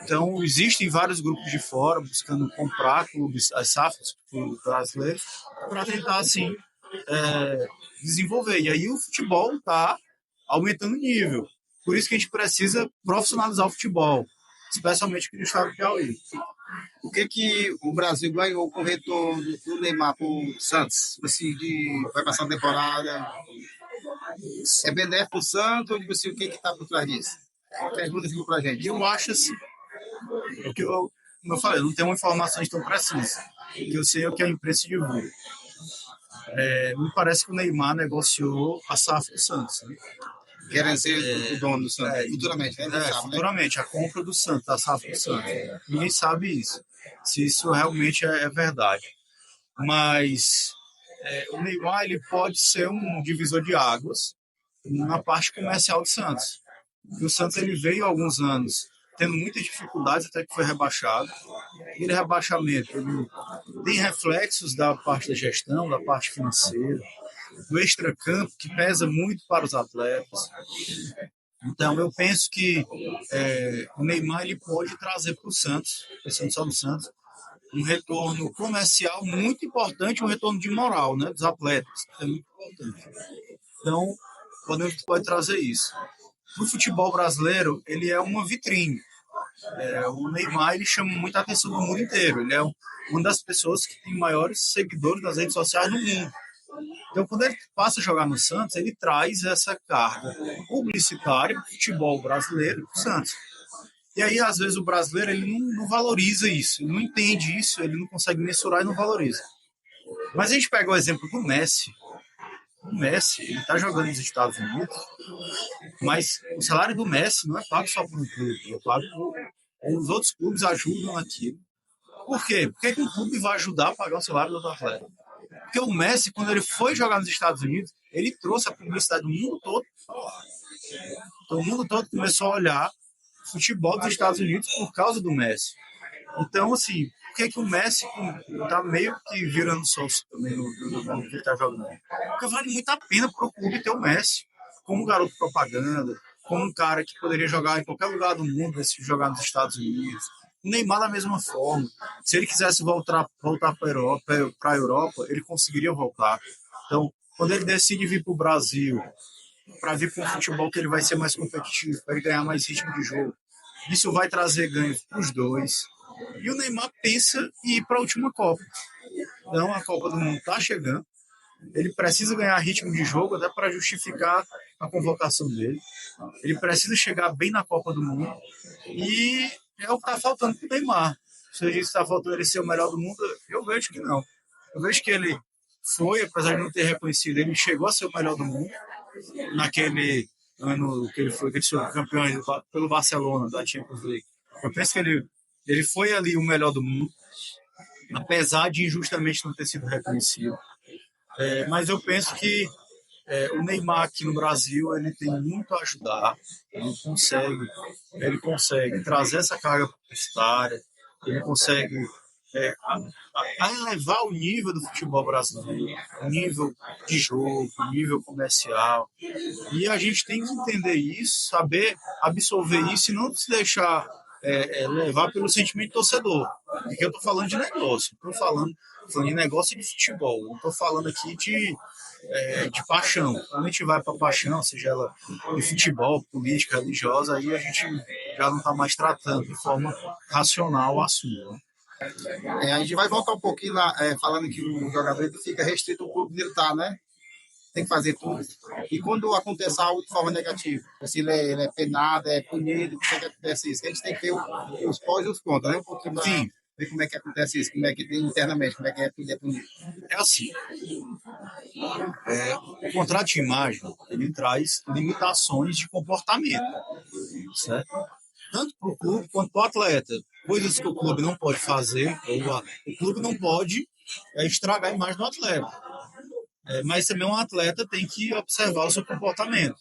Então, existem vários grupos de fora buscando comprar clubes, as SAFs brasileiros, para tentar, assim, desenvolver. E aí o futebol está aumentando o nível. Por isso que a gente precisa profissionalizar o futebol, especialmente aqui no estado do Piauí. O que o Brasil ganhou com o retorno do Neymar para o Santos? Assim, vai passar a temporada. É benéfico para o Santos ou assim, o que está por trás disso? Pergunta aqui para a gente. Eu acho assim, como eu falei, não tenho uma informação tão precisa. O que eu sei é o que a imprensa divulga. Me parece que o Neymar negociou a SAF do Santos. Né? Querem ser o dono do Santos, futuramente, né? Futuramente, né? A compra do Santos, a SAF do Santos. Ninguém sabe isso, se isso realmente é verdade. Mas o Neymar ele pode ser um divisor de águas na parte comercial do Santos. E o Santos ele veio há alguns anos tendo muitas dificuldades, até que foi rebaixado. Aquele rebaixamento ele tem reflexos da parte da gestão, da parte financeira, do extracampo, que pesa muito para os atletas. Então, eu penso que o Neymar ele pode trazer para o Santos, pensando só no Santos, um retorno comercial muito importante, um retorno de moral, né, dos atletas, que é muito importante. Então, pode trazer isso. O futebol brasileiro, ele é uma vitrine. O Neymar, ele chama muita atenção do mundo inteiro. Ele é uma das pessoas que tem maiores seguidores nas redes sociais no mundo. Então, quando ele passa a jogar no Santos, ele traz essa carga publicitária para o futebol brasileiro para o Santos. E aí, às vezes, o brasileiro ele não valoriza isso, ele não entende isso, ele não consegue mensurar e não valoriza. Mas a gente pega o exemplo do Messi. O Messi, ele está jogando nos Estados Unidos, mas o salário do Messi não é pago só por um clube, é pago por os outros clubes ajudam naquilo. Por quê? Por que um clube vai ajudar a pagar o salário do atleta? Porque o Messi, quando ele foi jogar nos Estados Unidos, ele trouxe a publicidade do mundo todo. Então, o mundo todo começou a olhar o futebol dos Estados Unidos por causa do Messi. Então, assim, por que o Messi está meio que virando sócio também no que ele está jogando? Porque vale muito a pena para o clube ter o Messi como garoto propaganda, como um cara que poderia jogar em qualquer lugar do mundo, se jogar nos Estados Unidos. O Neymar da mesma forma. Se ele quisesse voltar para a Europa, ele conseguiria voltar. Então, quando ele decide vir para o Brasil, para vir para um futebol que ele vai ser mais competitivo, para ele ganhar mais ritmo de jogo, isso vai trazer ganhos para os dois. E o Neymar pensa em ir para a última Copa. Então, a Copa do Mundo está chegando. Ele precisa ganhar ritmo de jogo até para justificar a convocação dele. Ele precisa chegar bem na Copa do Mundo. E é o que está faltando para o Neymar. Se ele está faltando ele ser o melhor do mundo, eu vejo que não. Eu vejo que ele foi, apesar de não ter reconhecido, ele chegou a ser o melhor do mundo naquele ano que ele foi campeão pelo Barcelona da Champions League. Eu penso que ele foi ali o melhor do mundo, apesar de injustamente não ter sido reconhecido. Mas eu penso que o Neymar aqui no Brasil ele tem muito a ajudar. Ele consegue trazer essa carga publicitária, ele consegue a elevar o nível do futebol brasileiro, o nível de jogo, o nível comercial. E a gente tem que entender isso, saber absorver isso e não se deixar levar pelo sentimento torcedor. Porque eu estou falando de negócio, estou falando de negócio de futebol, não estou falando aqui de paixão. Quando a gente vai para paixão, seja ela de futebol, política, religiosa, aí a gente já não está mais tratando de forma racional o assunto. Né? A gente vai voltar um pouquinho lá, falando que o jogador fica restrito ao clube militar, né? Tem que fazer tudo. E quando acontece algo de forma negativa, se ele é penado, é punido, como é que acontece isso? A gente tem que ter os pós e os contras, né? Um pouquinho para ver como é que acontece isso, como é que tem internamente, como é que é punido. É assim, o contrato de imagem, ele traz limitações de comportamento, certo? Tanto para o clube quanto para o atleta. Coisas que o clube não pode fazer, o clube não pode estragar a imagem do atleta. Mas também um atleta tem que observar o seu comportamento.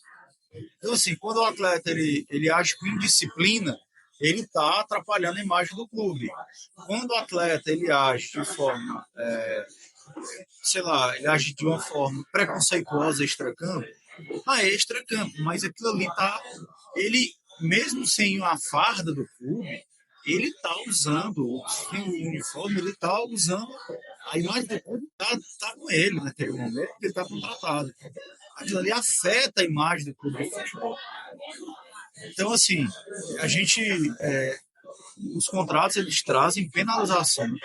Então, assim, quando o atleta ele age com indisciplina, ele está atrapalhando a imagem do clube. Quando o atleta ele age de forma sei lá, ele age de uma forma preconceituosa extracampo, extracampo, mas aquilo ali tá, ele, mesmo sem a farda do clube, ele tá usando, sem o uniforme, ele tá usando, a imagem do clube tá com ele naquele momento, porque ele tá contratado. Aquilo ali afeta a imagem do clube de futebol. Então, assim, a gente, os contratos, eles trazem penalizações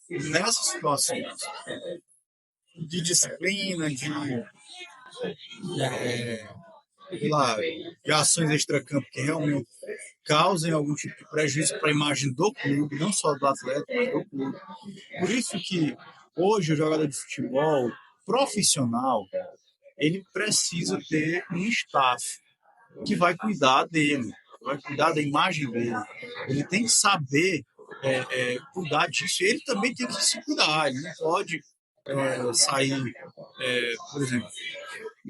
nessas situações de disciplina, sei lá, de ações extracampo que realmente causem algum tipo de prejuízo para a imagem do clube, não só do atleta, mas do clube. Por isso que hoje o jogador de futebol profissional, ele precisa ter um staff que vai cuidar dele, vai cuidar da imagem dele. Ele tem que saber cuidar disso. Ele também tem que se cuidar. Ele não pode sair, por exemplo,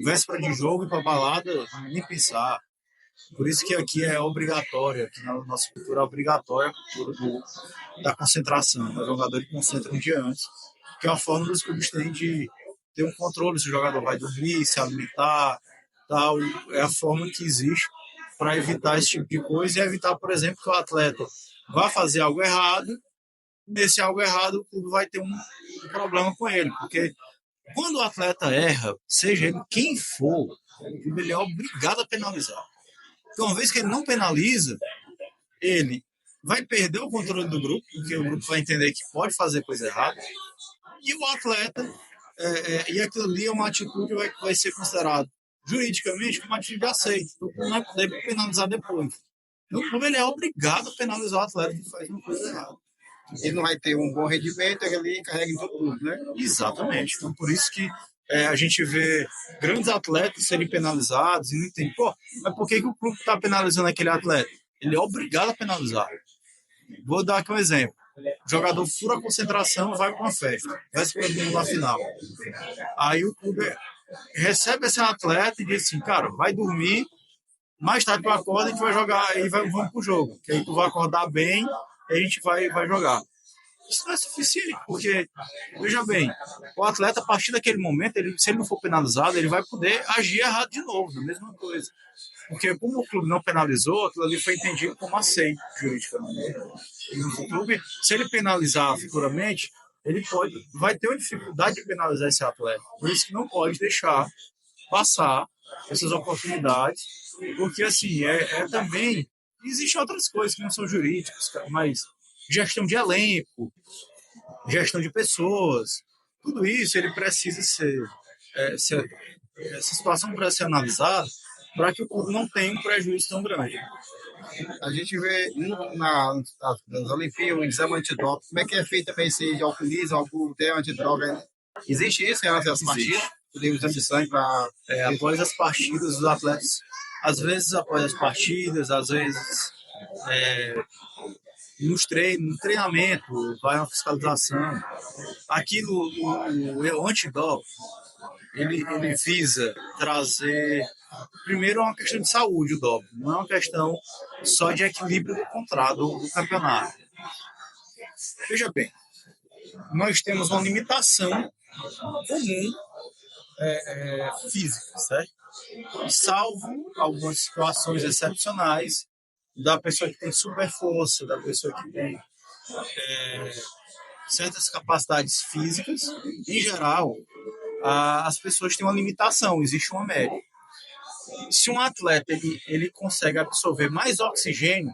véspera de jogo e para balada, nem pensar. Por isso que aqui é obrigatório, aqui na nossa cultura é obrigatória a cultura da concentração. O jogador concentra um dia antes, que é uma forma dos clubes têm de ter um controle se o jogador vai dormir, se alimentar, tal. É a forma que existe para evitar esse tipo de coisa e evitar, por exemplo, que o atleta vá fazer algo errado. Nesse algo errado, o clube vai ter um problema com ele, porque quando o atleta erra, seja ele quem for, o clube ele é obrigado a penalizar. Então, uma vez que ele não penaliza, ele vai perder o controle do grupo, porque o grupo vai entender que pode fazer coisa errada, e o atleta, e aquilo ali é uma atitude que vai ser considerada juridicamente como uma atitude aceita, então não vai poder penalizar depois. Então, o clube ele é obrigado a penalizar o atleta que faz uma coisa errada. Ele não vai ter um bom rendimento, ele ali carrega em todo mundo, né? Exatamente. Então, por isso que a gente vê grandes atletas serem penalizados e não tem, mas por que o clube está penalizando aquele atleta? Ele é obrigado a penalizar. Vou dar aqui um exemplo. O jogador fura a concentração e vai para uma festa. Vai se perder na final. Aí o clube recebe esse atleta e diz assim, cara, vai dormir, mais tarde tu acorda e a gente vai jogar, e vamos pro jogo. Que aí tu vai acordar bem e a gente vai jogar. Isso não é suficiente, porque, veja bem, o atleta, a partir daquele momento, se ele não for penalizado, ele vai poder agir errado de novo, da mesma coisa. Porque como o clube não penalizou, aquilo ali foi entendido como aceito juridicamente. E o clube, se ele penalizar futuramente, vai ter uma dificuldade de penalizar esse atleta. Por isso que não pode deixar passar essas oportunidades, porque assim, também existem outras coisas que não são jurídicas, mas gestão de elenco, gestão de pessoas, tudo isso ele precisa essa situação precisa ser analisada para que o clube não tenha um prejuízo tão grande. A gente vê nas Olimpíadas o exame antidoping. Como é que é feito também esse alcoolismo, algum antidroga? Existe isso em relação às partidas? Tem um exame de sangue para... após as partidas, os atletas, às vezes após as partidas, às vezes no treinamento, vai uma fiscalização. Aquilo, o antidoping, ele visa trazer, primeiro, uma questão de saúde, o doping, não é uma questão só de equilíbrio do campeonato. Veja bem, nós temos uma limitação comum física, certo? Salvo algumas situações excepcionais da pessoa que tem super força, da pessoa que tem certas capacidades físicas, em geral, as pessoas têm uma limitação, existe uma média. Se um atleta ele consegue absorver mais oxigênio,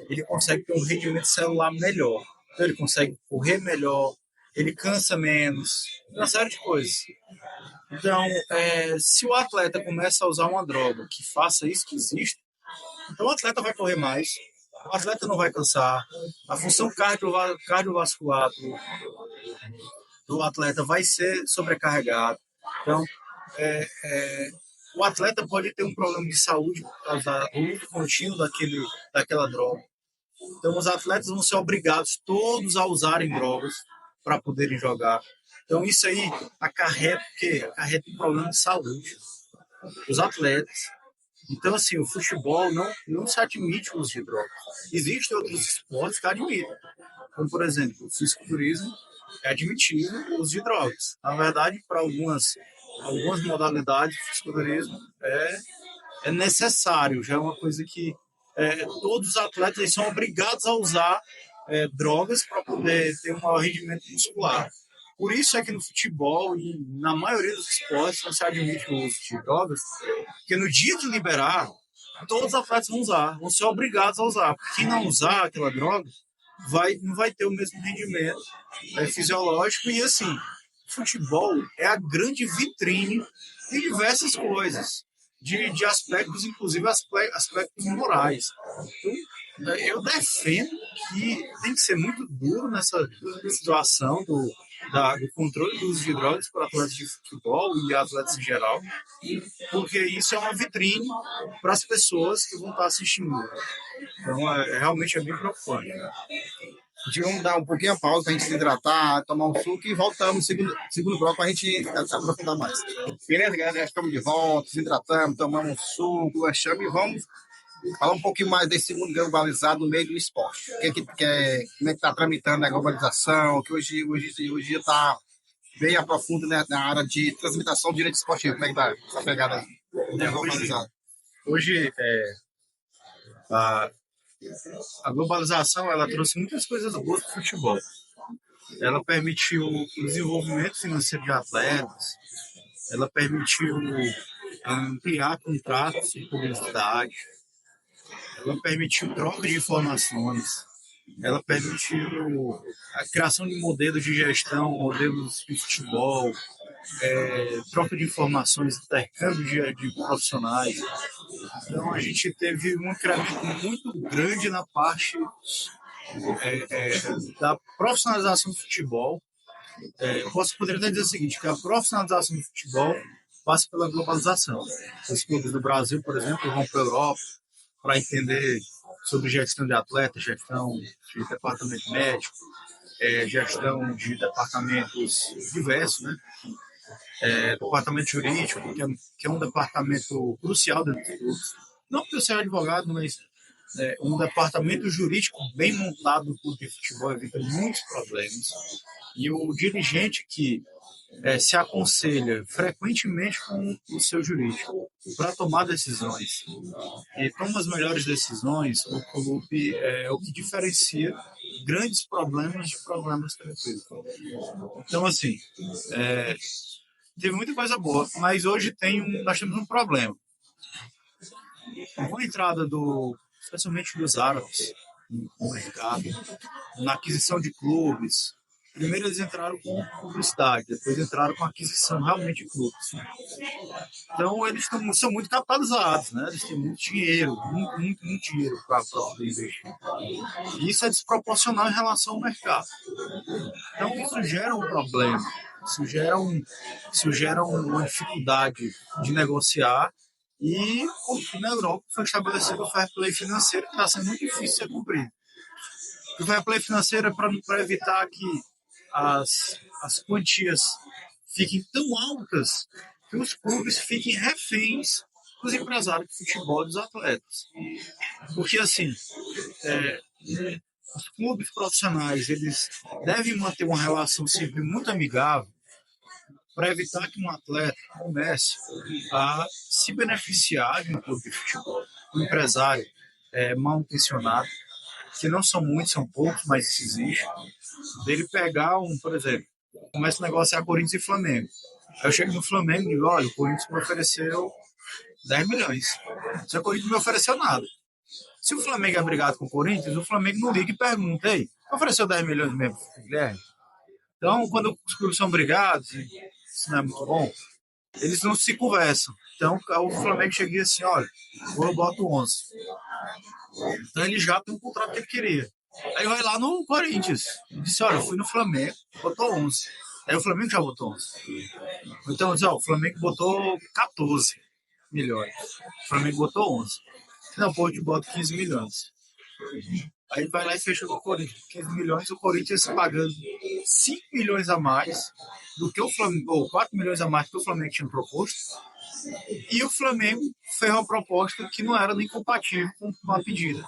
ele consegue ter um rendimento celular melhor. Então, ele consegue correr melhor, ele cansa menos, uma série de coisas. Então, se o atleta começa a usar uma droga que faça isso que existe, então o atleta vai correr mais, o atleta não vai cansar, a função cardiovascular do atleta vai ser sobrecarregada. Então, o atleta pode ter um problema de saúde por causa do uso contínuo daquela droga. Então, os atletas vão ser obrigados todos a usarem drogas para poderem jogar. Então, isso aí acarreta um problema de saúde dos atletas. Então, assim, o futebol não se admite o uso de drogas. Existem outros esportes que admitem, como, por exemplo, o fisiculturismo é admitido o uso de drogas. Na verdade, para algumas modalidades de fisiculturismo é necessário, já é uma coisa que todos os atletas eles são obrigados a usar drogas para poder ter um maior rendimento muscular. Por isso é que no futebol e na maioria dos esportes não se admite o uso de drogas, porque no dia de liberar, todos os atletas vão usar, vão ser obrigados a usar. Quem não usar aquela droga não vai ter o mesmo rendimento fisiológico. E assim, futebol é a grande vitrine de diversas coisas, de aspectos, inclusive aspectos morais. Então, eu defendo que tem que ser muito duro nessa situação do controle do uso de drogas por atletas de futebol e atletas em geral, porque isso é uma vitrine para as pessoas que vão estar assistindo. Então, realmente é bem preocupante. Né? Vamos dar um pouquinho a pausa para a gente se hidratar, tomar um suco e voltamos segundo bloco para a gente se aprofundar mais. Beleza, galera? Já estamos de volta, se hidratamos, tomamos um suco, lanchamos e vamos falar um pouquinho mais desse mundo globalizado no meio do esporte. Como é que está tramitando a globalização, que hoje está bem a profundo, né, na área de transmissão de direito esportivo. Como é que está essa pegada aí? Hoje a globalização ela trouxe muitas coisas boas para o futebol. Ela permitiu o desenvolvimento financeiro de atletas, ela permitiu ampliar contratos de publicidade, ela permitiu troca de informações, ela permitiu a criação de modelos de gestão, modelos de futebol, troca de informações, intercâmbio de profissionais. Então, a gente teve um incremento muito grande na parte da profissionalização do futebol. Eu poderia até dizer o seguinte, que a profissionalização do futebol passa pela globalização. Os clubes do Brasil, por exemplo, vão para a Europa para entender sobre gestão de atletas, gestão de departamento médico, gestão de departamentos diversos, né? Departamento jurídico, que é um departamento crucial dentro do clube. Não porque eu seja advogado, mas um departamento jurídico bem montado no clube de futebol evita muitos problemas. E o dirigente que se aconselha frequentemente com o seu jurídico para tomar decisões e toma as melhores decisões, o clube é o que diferencia grandes problemas de problemas tranquilos. Então, assim, teve muita coisa boa, mas hoje nós temos um problema. Com a entrada especialmente dos árabes no mercado, na aquisição de clubes. Primeiro eles entraram com publicidade, depois entraram com aquisição realmente de clubes. Então eles são muito capitalizados, né? Eles têm muito dinheiro, muito dinheiro para poder investir. E isso é desproporcional em relação ao mercado. Então isso gera um problema, isso gera uma dificuldade de negociar. E na Europa foi estabelecido o fair play financeiro, que está sendo muito difícil de ser cumprido. O fair play financeiro é para evitar que as quantias fiquem tão altas que os clubes fiquem reféns dos empresários de futebol e dos atletas. Porque, assim, os clubes profissionais eles devem manter uma relação sempre muito amigável para evitar que um atleta comece a se beneficiar de um clube de futebol. Um empresário mal intencionado, que não são muitos, são poucos, mas isso existe, dele pegar por exemplo, começa a negociar Corinthians e Flamengo. Aí eu chego no Flamengo e digo, olha, o Corinthians me ofereceu 10 milhões. Se o Corinthians não me ofereceu nada. Se o Flamengo é brigado com o Corinthians, o Flamengo não liga e pergunta, ei, ofereceu 10 milhões mesmo, Guilherme? Então, quando os clubes são brigados, isso não é muito bom, eles não se conversam. Então, o Flamengo chega e diz assim, olha, eu boto 11. Então, ele já tem um contrato que ele queria. Aí vai lá no Corinthians e disse, olha, eu fui no Flamengo, botou 11. Aí o Flamengo já botou 11. Então, o Flamengo botou 14 milhões. O Flamengo botou 11. Não, pô, eu boto 15 milhões. Aí vai lá e fecha com o Corinthians. 15 milhões, o Corinthians pagando 5 milhões a mais do que o Flamengo, ou 4 milhões a mais que o Flamengo tinha proposto. E o Flamengo fez uma proposta que não era nem compatível com a pedida.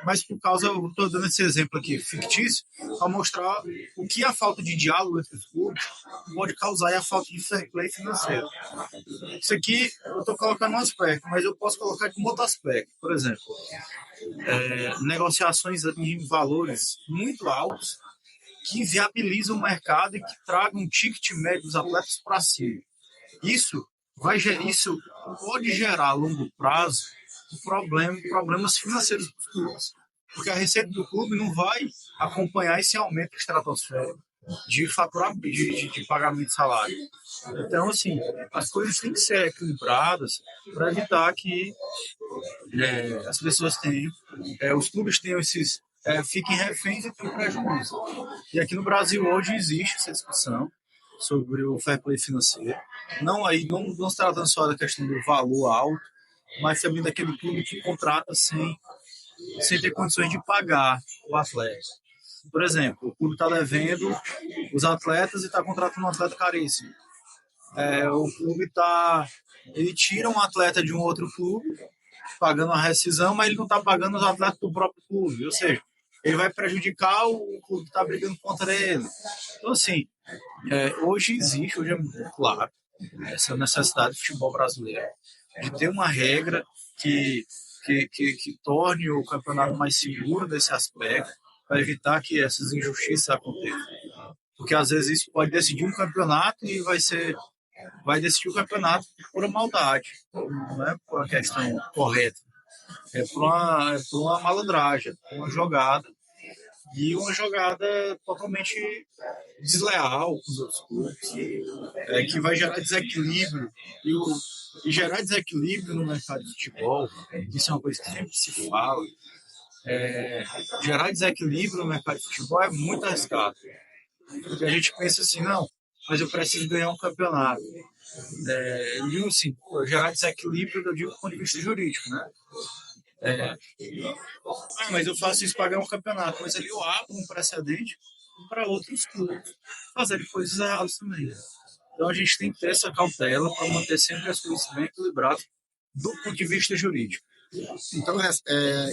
Mas por causa, eu estou dando esse exemplo aqui fictício, para mostrar o que a falta de diálogo entre os clubes pode causar e a falta de fair play financeiro. Isso aqui eu estou colocando um aspecto, mas eu posso colocar aqui um outro aspecto. Por exemplo, negociações em valores muito altos que viabilizam o mercado e que tragam um ticket médio dos atletas para cima. Isso isso pode gerar a longo prazo problemas financeiros dos clubes, porque a receita do clube não vai acompanhar esse aumento estratosférico de faturamento, de pagamento de salário. Então, assim, as coisas têm que ser equilibradas para evitar que as pessoas tenham, os clubes tenham fiquem reféns e tenham prejuízo. E aqui no Brasil hoje existe essa discussão sobre o fair play financeiro. Não se tratando só da questão do valor alto, mas também daquele clube que contrata sem ter condições de pagar o atleta. Por exemplo, o clube está devendo os atletas e está contratando um atleta caríssimo. O clube ele tira um atleta de um outro clube, pagando a rescisão, mas ele não está pagando os atletas do próprio clube. Ou seja, ele vai prejudicar o clube que está brigando contra ele. Então, assim, hoje é muito claro essa necessidade do futebol brasileiro de ter uma regra que torne o campeonato mais seguro nesse aspecto, para evitar que essas injustiças aconteçam. Porque às vezes isso pode decidir um campeonato e vai decidir o campeonato por uma maldade, não é por uma questão correta. É por uma malandragem, por uma jogada, e uma jogada totalmente desleal com os outros clubes, que vai gerar desequilíbrio. E gerar desequilíbrio no mercado de futebol, isso é uma coisa que sempre se fala, gerar desequilíbrio no mercado de futebol é muito arriscado. Porque a gente pensa assim, não, mas eu preciso ganhar um campeonato. Eu digo assim, gerar desequilíbrio, eu digo do ponto de vista jurídico, né? Mas eu faço isso para ganhar um campeonato, mas ali eu abro um precedente para outros clubes fazerem coisas erradas também. Então a gente tem que ter essa cautela para manter sempre as coisas bem equilibradas do ponto de vista jurídico. Então,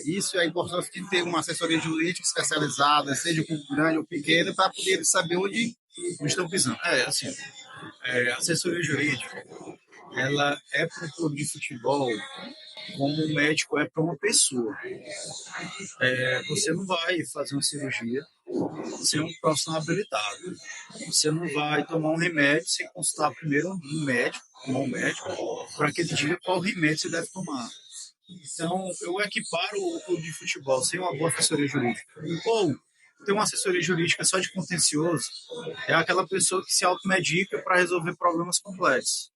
isso é a importância de ter uma assessoria jurídica especializada, seja com grande ou pequena, para poder saber onde estão pisando. Assim, a assessoria jurídica, ela é para um clube de futebol como o médico é para uma pessoa. Você não vai fazer uma cirurgia sem um profissional habilitado. Você não vai tomar um remédio sem consultar primeiro um médico, para que ele diga qual remédio você deve tomar. Então, eu equiparo o clube de futebol sem uma boa assessoria jurídica. Ou ter uma assessoria jurídica só de contencioso é aquela pessoa que se automedica para resolver problemas complexos,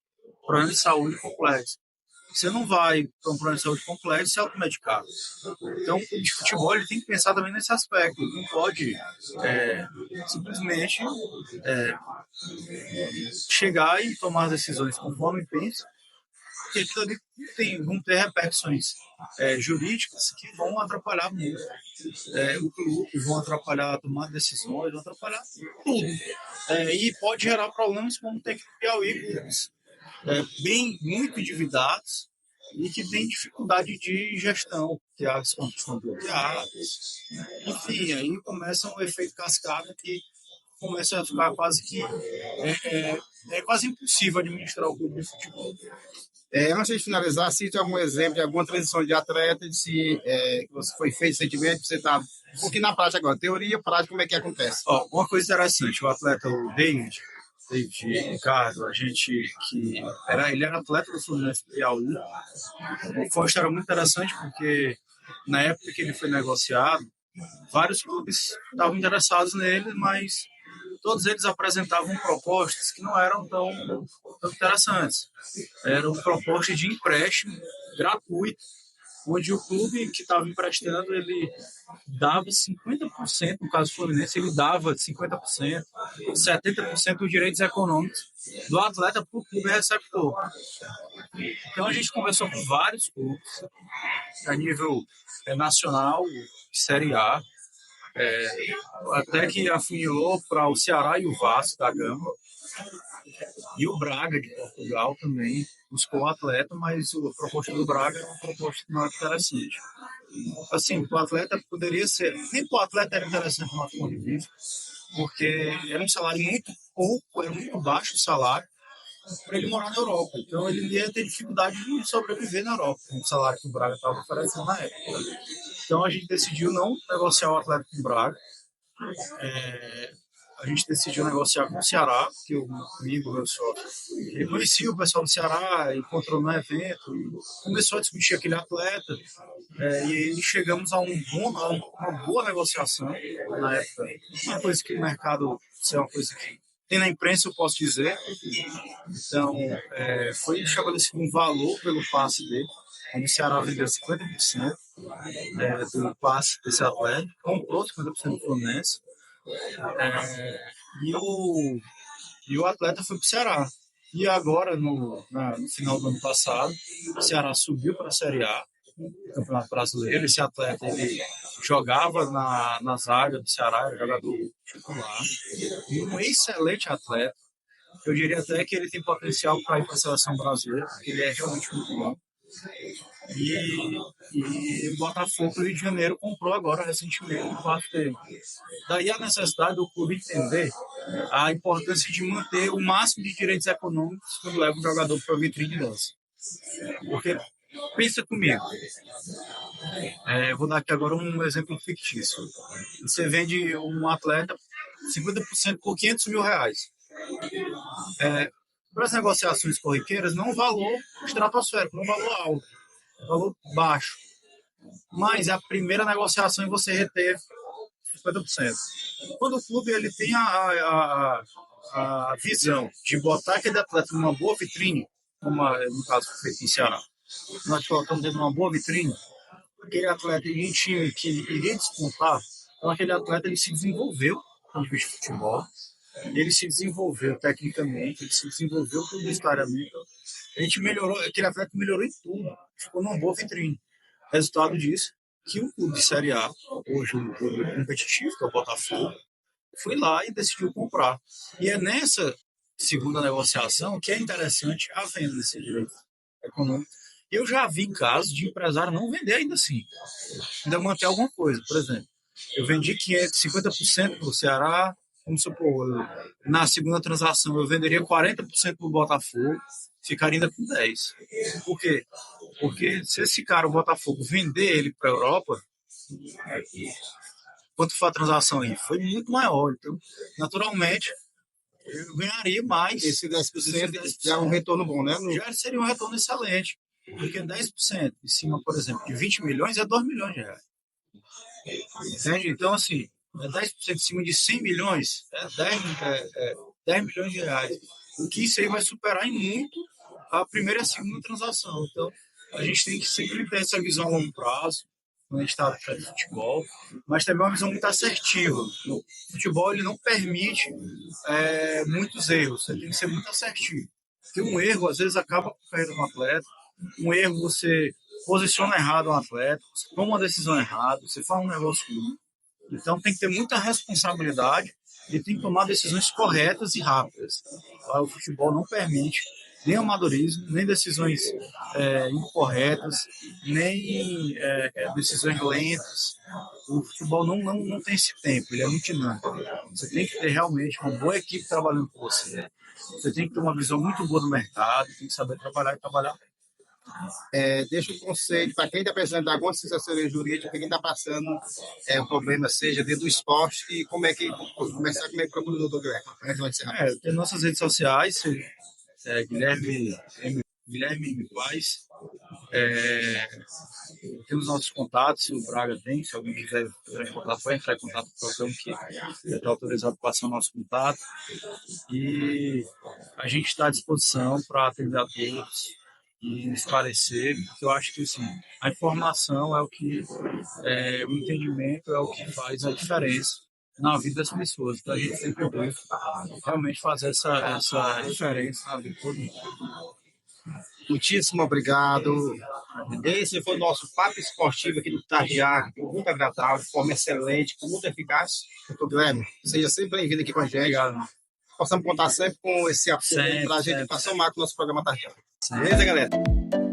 problemas de saúde complexos. Você não vai para um problema de saúde complexo se automedicar. Então, o clube de futebol ele tem que pensar também nesse aspecto. Ele não pode simplesmente chegar e tomar as decisões conforme pensa, porque aquilo ali vão ter repercussões jurídicas que vão atrapalhar muito o clube, vão atrapalhar a tomar decisões, vão atrapalhar tudo. E pode gerar problemas como tem que Piauí, clubes muito endividados e que têm dificuldade de gestão, que as contas estão bloqueadas. Enfim, aí começa um efeito cascata que começa a ficar quase que quase impossível administrar o clube de futebol. Antes de finalizar, cite algum exemplo de alguma transição de atleta que foi feito recentemente, você está um pouquinho na prática agora. Teoria, prática, como é que acontece? Uma coisa interessante, o atleta, o David Ricardo, ele era atleta do Fluminense Piauí. Foi uma história muito interessante porque na época que ele foi negociado, vários clubes estavam interessados nele, mas todos eles apresentavam propostas que não eram tão interessantes. Eram propostas de empréstimo gratuito, onde o clube que estava emprestando, ele dava 50%, no caso do Fluminense, ele dava 50%, 70% dos direitos econômicos do atleta para o clube receptor. Então a gente conversou com vários clubes a nível nacional, Série A, até que afunilou para o Ceará e o Vasco da Gama. E o Braga, de Portugal, também buscou o atleta, mas a proposta do Braga era uma proposta que não era interessante. Assim, o atleta poderia ser... Nem para o atleta era interessante no ponto de vista, porque era um salário muito pouco, era muito baixo o salário, para ele morar na Europa. Então ele ia ter dificuldade de sobreviver na Europa, com o salário que o Braga estava oferecendo na época. Então a gente decidiu não negociar o atleta com o Braga. A gente decidiu negociar com o Ceará, que o amigo, meu sócio, ele conhecia o pessoal do Ceará, encontrou no evento, e começou a discutir aquele atleta, e aí chegamos a uma boa negociação na época. Uma coisa que o mercado, isso é uma coisa que tem na imprensa, eu posso dizer. Então, foi estabelecido um valor pelo passe dele, onde o Ceará vendeu 50% do passe desse atleta, comprou 50% do Fluminense, e o atleta foi para o Ceará. E agora, no final do ano passado, o Ceará subiu para a Série A, no Campeonato Brasileiro. Esse atleta ele jogava na zaga do Ceará, era jogador titular, e um excelente atleta. Eu diria até que ele tem potencial para ir para a seleção brasileira, porque ele é realmente muito bom. E o Botafogo do Rio de Janeiro comprou agora recentemente o passe dele. Daí a necessidade do clube entender a importância de manter o máximo de direitos econômicos quando leva um jogador para a vitrine dessa. Porque, pensa comigo, vou dar aqui agora um exemplo fictício. Você vende um atleta 50% por R$ 500 mil. Para as negociações corriqueiras, não é um valor estratosférico, não é um valor alto, é um valor baixo. Mas a primeira negociação é você reter 50%. Quando o clube ele tem a visão de botar aquele atleta numa boa vitrine, como no caso que foi feito em Ceará, nós colocamos ele numa boa vitrine, aquele atleta em time que iria despontar, então aquele atleta ele se desenvolveu no de futebol, ele se desenvolveu tecnicamente, ele se desenvolveu publicitariamente, a gente melhorou, aquele atleta melhorou em tudo, ficou numa boa vitrine. Resultado disso, que o clube de Série A, hoje o clube competitivo, que é o Botafogo, foi lá e decidiu comprar. E é nessa segunda negociação que é interessante a venda desse direito econômico. Eu já vi casos de empresário não vender ainda assim, ainda manter alguma coisa. Por exemplo, eu vendi 50% para o Ceará, vamos supor, na segunda transação eu venderia 40% para o Botafogo, ficaria ainda com 10%. Por quê? Porque se esse cara, o Botafogo, vender ele para a Europa, quanto foi a transação aí? Foi muito maior. Então, naturalmente, eu ganharia mais. Esse 10% já é um retorno bom, né? Já seria um retorno excelente. Porque 10% em cima, por exemplo, de 20 milhões é R$ 2 milhões. Entende? Então, assim, 10% em cima de 100 milhões é 10 milhões de reais. O que isso aí vai superar em muito a primeira e a segunda transação. Então, a gente tem que sempre ter essa visão a longo prazo, quando a gente está de futebol, mas também uma visão muito assertiva. O futebol ele não permite muitos erros, você tem que ser muito assertivo. Porque um erro, às vezes, acaba com a carreira do atleta, um erro você posiciona errado um atleta, você toma uma decisão errada, você faz um negócio ruim. Então tem que ter muita responsabilidade e tem que tomar decisões corretas e rápidas. O futebol não permite nem amadorismo, nem decisões incorretas, nem decisões lentas. O futebol não tem esse tempo, ele é muito dinâmico. Você tem que ter realmente uma boa equipe trabalhando com você. Você tem que ter uma visão muito boa do mercado, tem que saber trabalhar e trabalhar bem. Deixa um conselho para quem está precisando de alguma assessoria jurídica, quem está passando um problema, seja dentro do esporte, e como é que começar, como é que procura o doutor Guilherme? Tem nossas redes sociais, Guilherme M. Paz. Temos nossos contatos, se o Braga tem, se alguém quiser entrar em contato, pode entrar em contato com o programa que está autorizado para passar o nosso contato. E a gente está à disposição para atender a todos e esclarecer, porque eu acho que assim, a informação é o que, o entendimento é o que faz a diferença na vida das pessoas. Então a gente tem que realmente fazer essa diferença na vida de todo mundo. Muitíssimo obrigado. Esse foi o nosso papo esportivo aqui do Estagiário, muito agradável, de forma excelente, muito eficaz. Doutor Guilherme, seja sempre bem-vindo aqui com a gente. Obrigado. possamos contar sempre com esse apoio Sempre, para a gente sempre. somar com o nosso programa Tarde. Beleza, galera?